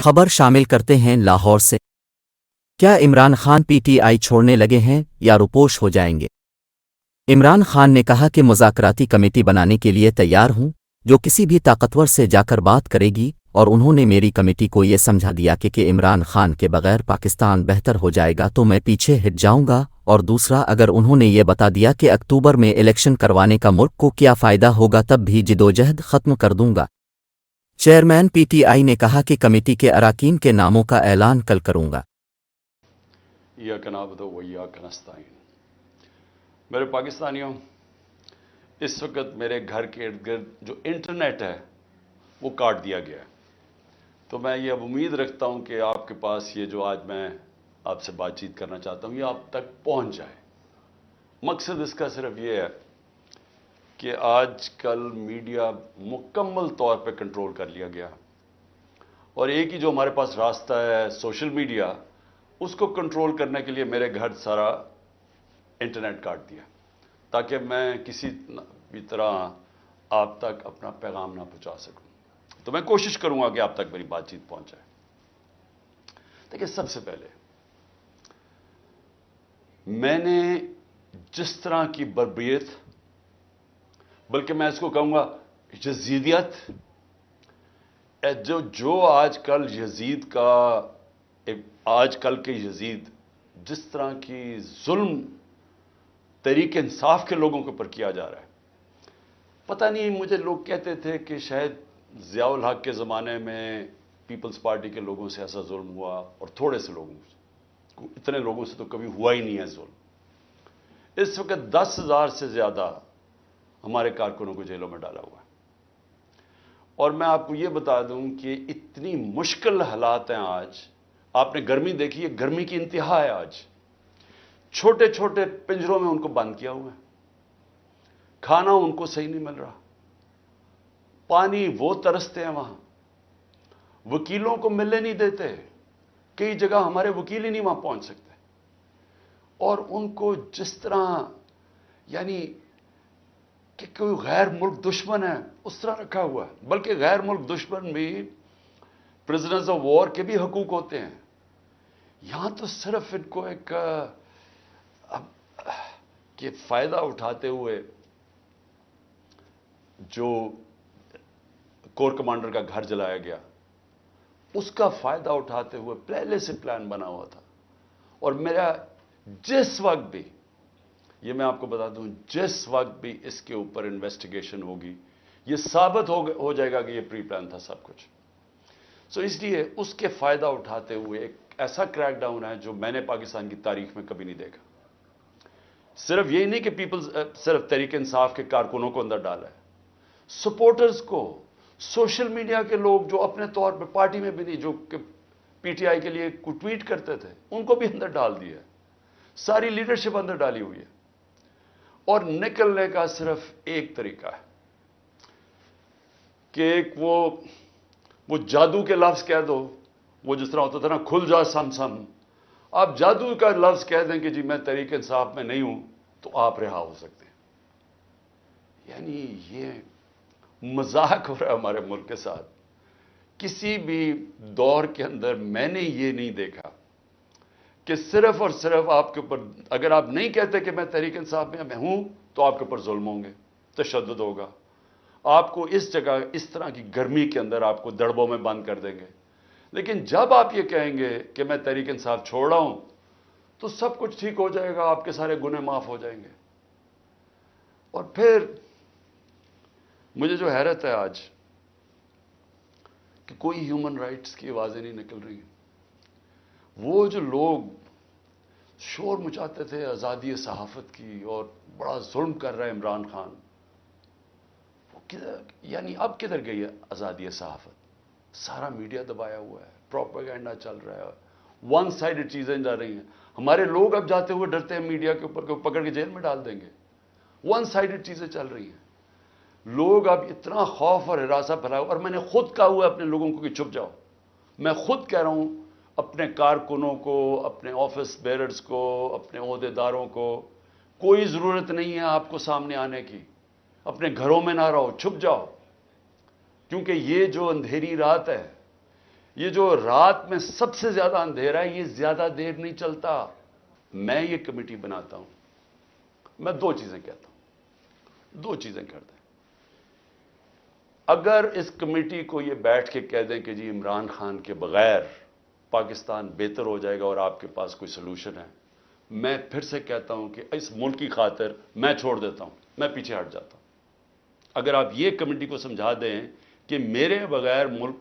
خبر شامل کرتے ہیں لاہور سے۔ کیا Imran Khan P T I چھوڑنے لگے ہیں یا روپوش ہو جائیں گے؟ عمران خان نے کہا کہ مذاکراتی کمیٹی بنانے کے لیے تیار ہوں جو کسی بھی طاقتور سے جا کر بات کرے گی، اور انہوں نے میری کمیٹی کو یہ سمجھا دیا کہ عمران خان کے بغیر پاکستان بہتر ہو جائے گا تو میں پیچھے ہٹ جاؤں گا، اور دوسرا اگر انہوں نے یہ بتا دیا کہ اکتوبر میں الیکشن کروانے کا ملک کو کیا فائدہ ہوگا تب بھی جدوجہد ختم کر دوں گا۔ چیئرمین پی ٹی آئی نے کہا کہ کمیٹی کے اراکین کے ناموں کا اعلان کل کروں گا۔ ایاک نعبد و ایاک نستعین۔ میرے پاکستانیوں، اس وقت میرے گھر کے ارد گرد جو انٹرنیٹ ہے وہ کاٹ دیا گیا ہے، تو میں یہ اب امید رکھتا ہوں کہ آپ کے پاس یہ جو آج میں آپ سے بات چیت کرنا چاہتا ہوں یہ آپ تک پہنچ جائے۔ مقصد اس کا صرف یہ ہے کہ آج کل میڈیا مکمل طور پہ کنٹرول کر لیا گیا، اور ایک ہی جو ہمارے پاس راستہ ہے سوشل میڈیا، اس کو کنٹرول کرنے کے لیے میرے گھر سارا انٹرنیٹ کاٹ دیا تاکہ میں کسی بھی طرح آپ تک اپنا پیغام نہ پہنچا سکوں۔ تو میں کوشش کروں گا کہ آپ تک میری بات چیت پہنچ جائے۔ دیکھیں، سب سے پہلے میں نے جس طرح کی بربریت، بلکہ میں اس کو کہوں گا یزیدیت، جو آج کل یزید کا، آج کل کے یزید جس طرح کی ظلم تحریک انصاف کے لوگوں کے اوپر کیا جا رہا ہے، پتہ نہیں، مجھے لوگ کہتے تھے کہ شاید ضیاء الحق کے زمانے میں پیپلز پارٹی کے لوگوں سے ایسا ظلم ہوا، اور تھوڑے سے لوگوں سے، اتنے لوگوں سے تو کبھی ہوا ہی نہیں ہے ظلم۔ اس وقت 10,000 سے زیادہ ہمارے کارکنوں کو جیلوں میں ڈالا ہوا ہے، اور میں آپ کو یہ بتا دوں کہ اتنی مشکل حالات ہیں آج۔ آپ نے گرمی دیکھی ہے، گرمی کی انتہا ہے آج۔ چھوٹے چھوٹے پنجروں میں ان کو بند کیا ہوا ہے، کھانا ان کو صحیح نہیں مل رہا، پانی وہ ترستے ہیں وہاں، وکیلوں کو ملنے نہیں دیتے، کئی جگہ ہمارے وکیل ہی نہیں وہاں پہنچ سکتے، اور ان کو جس طرح یعنی کہ کوئی غیر ملک دشمن ہے اس طرح رکھا ہوا ہے۔ بلکہ غیر ملک دشمن بھی پرزنرز آف وار کے بھی حقوق ہوتے ہیں، یہاں تو صرف ان کو ایک کہ فائدہ اٹھاتے ہوئے جو کور کمانڈر کا گھر جلایا گیا اس کا فائدہ اٹھاتے ہوئے پہلے سے پلان بنا ہوا تھا، اور میرا جس وقت بھی، یہ میں آپ کو بتا دوں، جس وقت بھی اس کے اوپر انویسٹیگیشن ہوگی یہ ثابت ہو جائے گا کہ یہ پری پلان تھا سب کچھ۔ سو اس لیے اس کے فائدہ اٹھاتے ہوئے ایک ایسا کریک ڈاؤن ہے جو میں نے پاکستان کی تاریخ میں کبھی نہیں دیکھا۔ صرف یہی نہیں کہ صرف تحریک انصاف کے کارکنوں کو اندر ڈالا ہے، سپورٹرز کو، سوشل میڈیا کے لوگ جو اپنے طور پہ پارٹی میں بھی نہیں، جو کہ پی ٹی آئی کے لیے کوئی ٹویٹ کرتے تھے، ان کو بھی اندر ڈال دیا ہے، ساری لیڈرشپ اندر ڈالی ہوئی ہے، اور نکلنے کا صرف ایک طریقہ ہے کہ ایک وہ جادو کے لفظ کہہ دو، وہ جس طرح ہوتا تھا نا، کھل جا سم سم، آپ جادو کا لفظ کہہ دیں کہ جی میں تحریک انصاف میں نہیں ہوں تو آپ رہا ہو سکتے ہیں۔ یعنی یہ مذاق ہو رہا ہے ہمارے ملک کے ساتھ۔ کسی بھی دور کے اندر میں نے یہ نہیں دیکھا کہ صرف اور صرف آپ کے اوپر، اگر آپ نہیں کہتے کہ میں تحریک انصاف میں ہوں تو آپ کے اوپر ظلم ہوں گے، تشدد ہوگا، آپ کو اس جگہ اس طرح کی گرمی کے اندر آپ کو دڑبوں میں بند کر دیں گے۔ لیکن جب آپ یہ کہیں گے کہ میں تحریک انصاف چھوڑ رہا ہوں تو سب کچھ ٹھیک ہو جائے گا، آپ کے سارے گناہ معاف ہو جائیں گے۔ اور پھر مجھے جو حیرت ہے آج کہ کوئی ہیومن رائٹس کی آوازیں نہیں نکل رہی ہیں۔ وہ جو لوگ شور مچاتے تھے آزادی صحافت کی اور بڑا ظلم کر رہا ہے عمران خان، وہ کدھر، یعنی اب کدھر گئی ہے آزادی صحافت؟ سارا میڈیا دبایا ہوا ہے، پروپیگنڈا چل رہا ہے، ون سائیڈڈ چیزیں جا رہی ہیں۔ ہمارے لوگ اب جاتے ہوئے ڈرتے ہیں میڈیا کے اوپر کہ پکڑ کے جیل میں ڈال دیں گے، ون سائیڈڈ چیزیں چل رہی ہیں۔ لوگ اب اتنا خوف اور ہراساں پھیلایا، اور میں نے خود کہا ہوا ہے اپنے لوگوں کو کہ چھپ جاؤ۔ میں خود کہہ رہا ہوں اپنے کارکنوں کو، اپنے آفس بیررز کو، اپنے عہدیداروں کو کوئی ضرورت نہیں ہے آپ کو سامنے آنے کی. اپنے گھروں میں نہ رہو, چھپ جاؤ, کیونکہ یہ جو اندھیری رات ہے, یہ جو رات میں سب سے زیادہ اندھیرا ہے, یہ زیادہ دیر نہیں چلتا. میں یہ کمیٹی بناتا ہوں, میں دو چیزیں کہتا ہوں, دو چیزیں کرتے ہیں. اگر اس کمیٹی کو یہ بیٹھ کے کہہ دیں کہ جی عمران خان کے بغیر پاکستان بہتر ہو جائے گا اور آپ کے پاس کوئی سلوشن ہے, میں پھر سے کہتا ہوں کہ اس ملک کی خاطر میں چھوڑ دیتا ہوں, میں پیچھے ہٹ جاتا ہوں. اگر آپ یہ کمیٹی کو سمجھا دیں کہ میرے بغیر ملک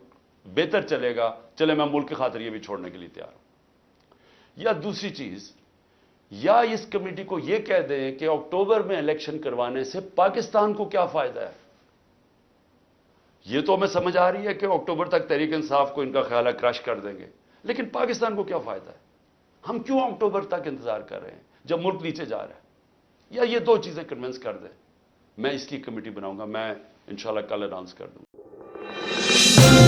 بہتر چلے گا, چلے میں ملک کی خاطر یہ بھی چھوڑنے کے لیے تیار ہوں. یا دوسری چیز, یا اس کمیٹی کو یہ کہہ دیں کہ اکتوبر میں الیکشن کروانے سے پاکستان کو کیا فائدہ ہے. یہ تو ہمیں سمجھ آ رہی ہے کہ اکتوبر تک تحریک انصاف کو ان کا خیال ہے کرش کر دیں گے, لیکن پاکستان کو کیا فائدہ ہے. ہم کیوں اکتوبر تک انتظار کر رہے ہیں جب ملک نیچے جا رہا ہے. یا یہ دو چیزیں کنونس کر دیں, میں اس کی کمیٹی بناؤں گا, میں انشاءاللہ کل اناؤنس کر دوں.